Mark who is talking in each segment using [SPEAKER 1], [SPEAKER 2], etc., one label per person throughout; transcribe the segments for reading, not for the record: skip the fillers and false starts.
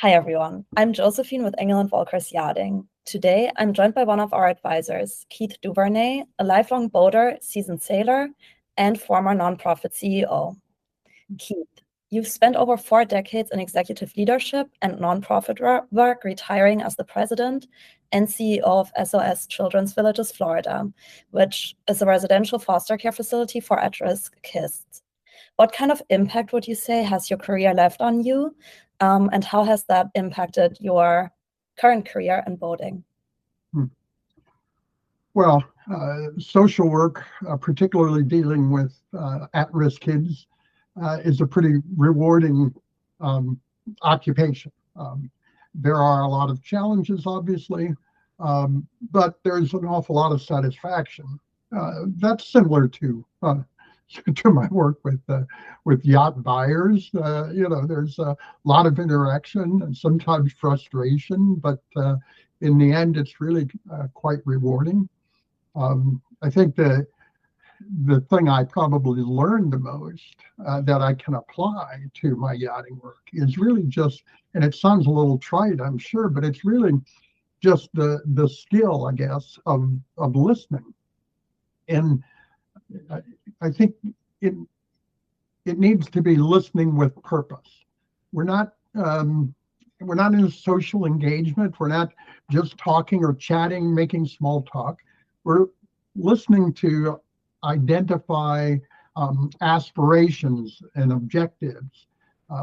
[SPEAKER 1] Hi, everyone. I'm Josephine with Engel and Volker's Yachting. Today, I'm joined by one of our advisors, Keith DuVernay, a lifelong boater, seasoned sailor, and former nonprofit CEO. Keith, you've spent over 4 decades in executive leadership and nonprofit work, retiring as the president and CEO of SOS Children's Villages, Florida, which is a residential foster care facility for at-risk kids. What kind of impact would you say has your career left on you? And how has that impacted your current career in boating?
[SPEAKER 2] Well, social work, particularly dealing with at-risk kids, is a pretty rewarding occupation. There are a lot of challenges, obviously, but there's an awful lot of satisfaction. That's similar to my work with yacht buyers. There's a lot of interaction and sometimes frustration, but in the end, it's really quite rewarding. I think the thing I probably learned the most that I can apply to my yachting work is really just, and it sounds a little trite, I'm sure, but it's really just the skill, I guess, of listening. And I think it needs to be listening with purpose. We're not in a social engagement. We're not just talking or chatting, making small talk. We're listening to identify aspirations and objectives,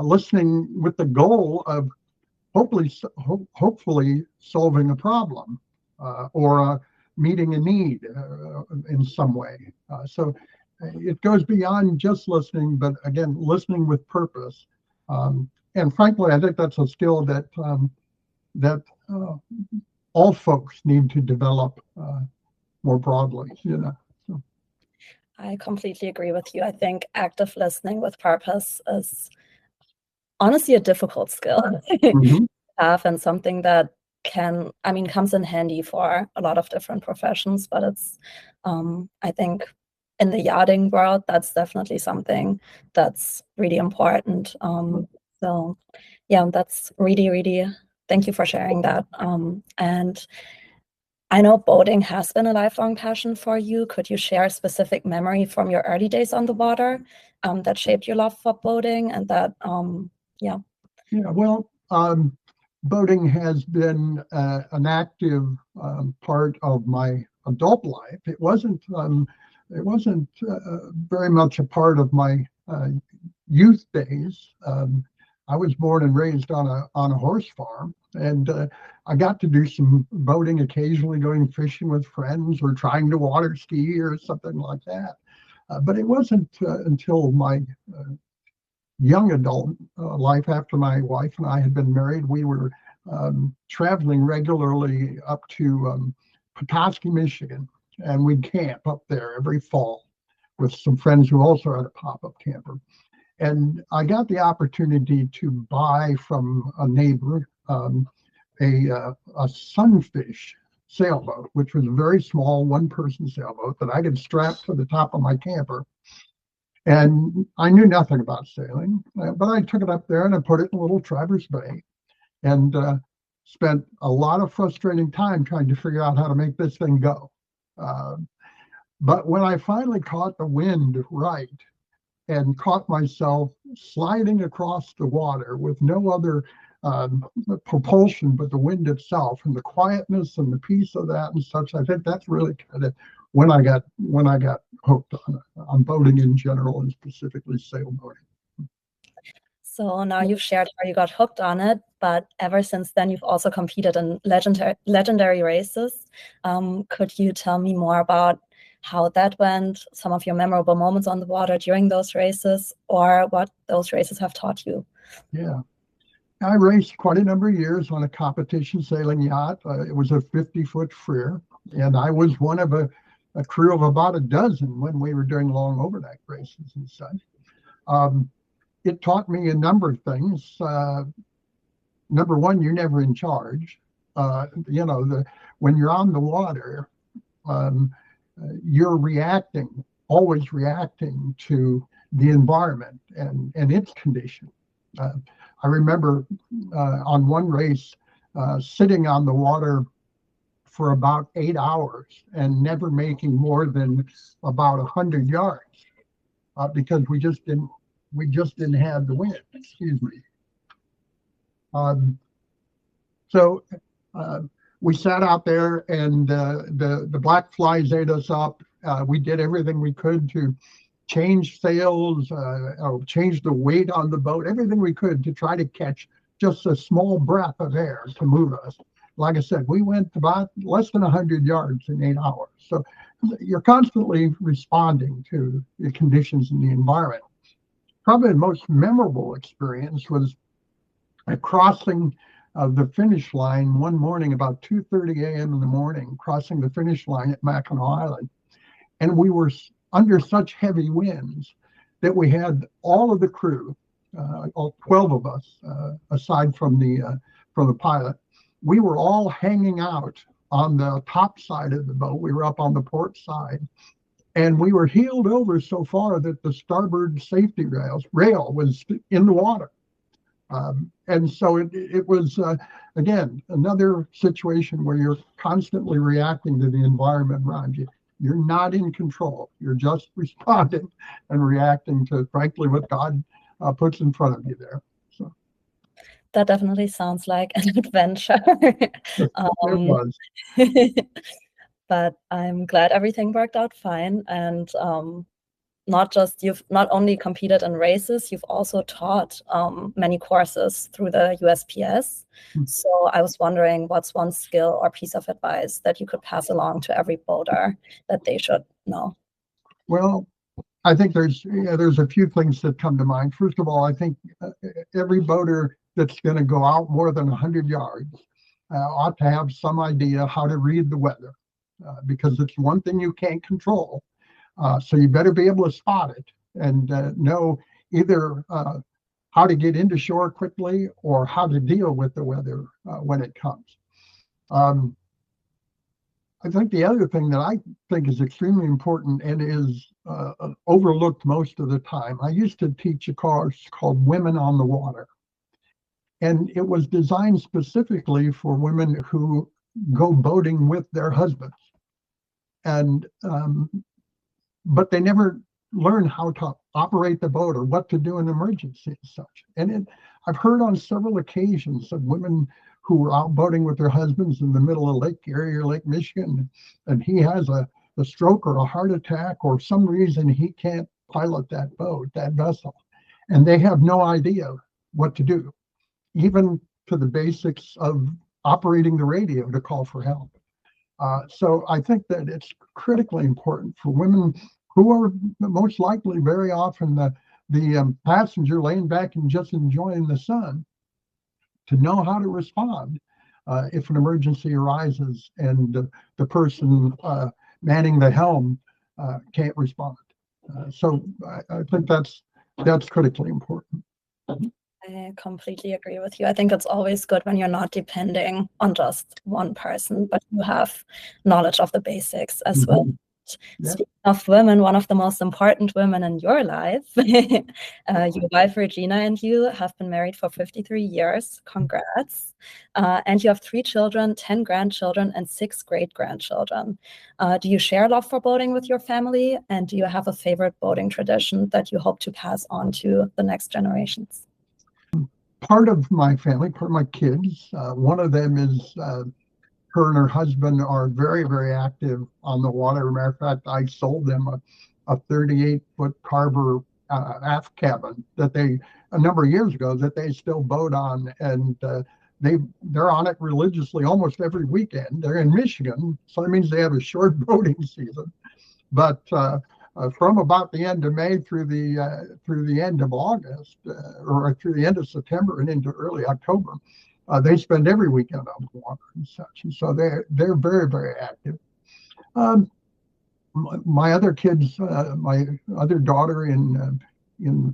[SPEAKER 2] listening with the goal of hopefully solving a problem or meeting a need in some way. So it goes beyond just listening, but again, listening with purpose. And frankly, I think that's a skill that all folks need to develop more broadly. So.
[SPEAKER 1] I completely agree with you. I think active listening with purpose is honestly a difficult skill to have, and something that comes in handy for a lot of different professions, but it's, I think in the yachting world, that's definitely something that's really important. So yeah, that's really, thank you for sharing that. And I know boating has been a lifelong passion for you. Could you share a specific memory from your early days on the water that shaped your love for boating and that, yeah.
[SPEAKER 2] Yeah, well, boating has been an active part of my adult life. It wasn't very much a part of my youth days. I was born and raised on a horse farm, and I got to do some boating occasionally, going fishing with friends or trying to water ski or something like that. But it wasn't until my young adult life, after my wife and I had been married, we were traveling regularly up to Petoskey, Michigan, and we'd camp up there every fall with some friends who also had a pop-up camper. And I got the opportunity to buy from a neighbor a sunfish sailboat, which was a very small one-person sailboat that I could strap to the top of my camper. And I knew nothing about sailing, but I took it up there and I put it in a little Traverse Bay and spent a lot of frustrating time trying to figure out how to make this thing go. But when I finally caught the wind right and caught myself sliding across the water with no other propulsion but the wind itself, and the quietness and the peace of that and such, I think that's really kind of when I got hooked on boating in general, and specifically sailboating.
[SPEAKER 1] So now you've shared how you got hooked on it, but ever since then you've also competed in legendary races. Could you tell me more about how that went, some of your memorable moments on the water during those races, or what those races have taught you?
[SPEAKER 2] Yeah. I raced quite a number of years on a competition sailing yacht. It was a 50-foot Freer, and I was one of a crew of about a dozen when we were doing long overnight races and such. It taught me a number of things. Number one, you're never in charge. When you're on the water, you're always reacting to the environment and its condition. I remember on one race sitting on the water for about 8 hours and never making more than about 100 yards because we just didn't have the wind. Excuse me. So we sat out there, and the black flies ate us up. We did everything we could to change sails, change the weight on the boat, everything we could to try to catch just a small breath of air to move us. Like I said, we went about less than 100 yards in 8 hours. So you're constantly responding to the conditions in the environment. Probably the most memorable experience was a crossing of the finish line one morning about 2:30 a.m. in the morning, crossing the finish line at Mackinac Island. And we were under such heavy winds that we had all of the crew, all 12 of us, aside from the pilot, we were all hanging out on the top side of the boat. We were up on the port side, and we were heeled over so far that the starboard safety rail was in the water. And so it was, again, another situation where you're constantly reacting to the environment around you. You're not in control. You're just responding and reacting to, frankly, what God puts in front of you there. So
[SPEAKER 1] that definitely sounds like an adventure.
[SPEAKER 2] It was.
[SPEAKER 1] But I'm glad everything worked out fine. And you've not only competed in races, you've also taught many courses through the USPS. So I was wondering, what's one skill or piece of advice that you could pass along to every boater that they should know?
[SPEAKER 2] Well, I think there's a few things that come to mind. First of all, I think every boater that's going to go out more than 100 yards ought to have some idea how to read the weather, because it's one thing you can't control. So you better be able to spot it and know either how to get into shore quickly or how to deal with the weather when it comes. I think the other thing that I think is extremely important and is overlooked most of the time, I used to teach a course called Women on the Water. And it was designed specifically for women who go boating with their husbands. And but they never learn how to operate the boat or what to do in emergency and such. And I've heard on several occasions of women who were out boating with their husbands in the middle of Lake Erie or Lake Michigan, and he has a stroke or a heart attack or some reason he can't pilot that boat, that vessel, and they have no idea what to do, even to the basics of operating the radio to call for help. So I think that it's critically important for women who are most likely very often the passenger laying back and just enjoying the sun to know how to respond if an emergency arises and the person manning the helm can't respond. So I think that's critically important.
[SPEAKER 1] I completely agree with you. I think it's always good when you're not depending on just one person, but you have knowledge of the basics as well. Yeah. Speaking of women, one of the most important women in your life, your wife Regina and you have been married for 53 years. Congrats. And you have 3 children, 10 grandchildren, and 6 great-grandchildren. Do you share love for boating with your family? And do you have a favorite boating tradition that you hope to pass on to the next generations?
[SPEAKER 2] Part of my family, part of my kids, one of them is her and her husband are very, very active on the water. As a matter of fact, I sold them a 38-foot Carver aft cabin that a number of years ago, that they still boat on, and they're on it religiously almost every weekend. They're in Michigan, so that means they have a short boating season. But from about the end of May through the end of August, or through the end of September and into early October, they spend every weekend on the water and such. And so they're very, very active. My other kids, my other daughter in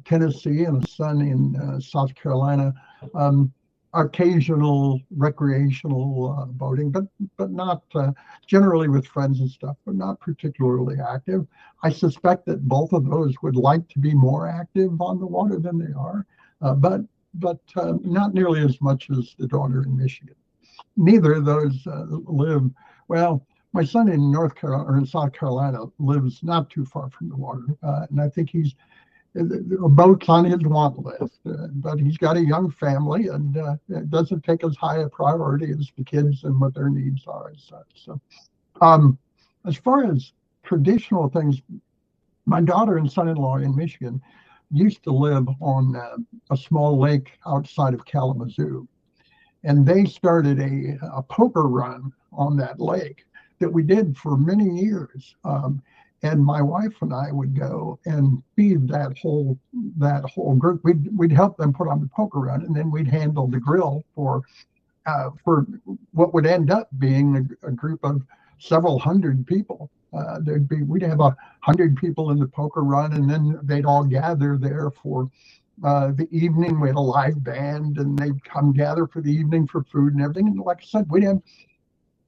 [SPEAKER 2] Tennessee and a son in South Carolina, occasional recreational boating, but not generally with friends and stuff, but not particularly active. I suspect that both of those would like to be more active on the water than they are, but but not nearly as much as the daughter in Michigan. Neither of those live, well, my son in North Carolina or in South Carolina lives not too far from the water. And I think he's boats on his want list, but he's got a young family, and it doesn't take as high a priority as the kids and what their needs are as such. So as far as traditional things, my daughter and son-in-law in Michigan used to live on a small lake outside of Kalamazoo. And they started a poker run on that lake that we did for many years. And my wife and I would go and feed that whole group. We'd help them put on the poker run, and then we'd handle the grill for what would end up being a group of several hundred people. We'd have 100 people in the poker run, and then they'd all gather there for the evening. We had a live band, and they'd come gather for the evening for food and everything. And like I said,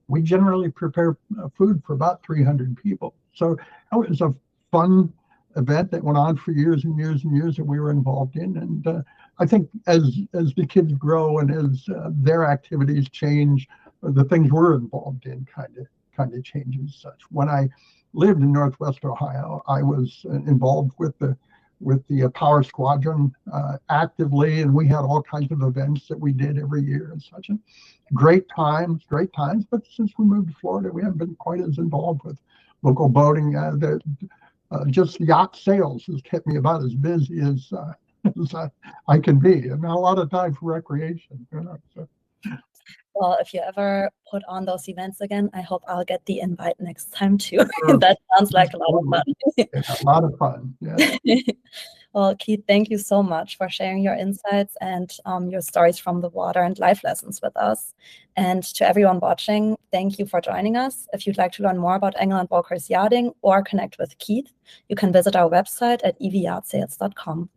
[SPEAKER 2] we generally prepare food for about 300 people. So it was a fun event that went on for years and years and years that we were involved in. And I think as the kids grow and as their activities change, the things we're involved in kind of changes. Such when I lived in Northwest Ohio, I was involved with the Power Squadron actively, and we had all kinds of events that we did every year and such. And great times. But since we moved to Florida, we haven't been quite as involved with local boating. Just yacht sales has kept me about as busy as I can be, and not a lot of time for recreation. So.
[SPEAKER 1] Well, if you ever put on those events again, I hope I'll get the invite next time too. Sure. That sounds like a lot of fun.
[SPEAKER 2] Yeah, a lot of fun. Yeah.
[SPEAKER 1] Well, Keith, thank you so much for sharing your insights and your stories from the water and life lessons with us. And to everyone watching, thank you for joining us. If you'd like to learn more about Engel & Walker's yachting or connect with Keith, you can visit our website at evyardsales.com.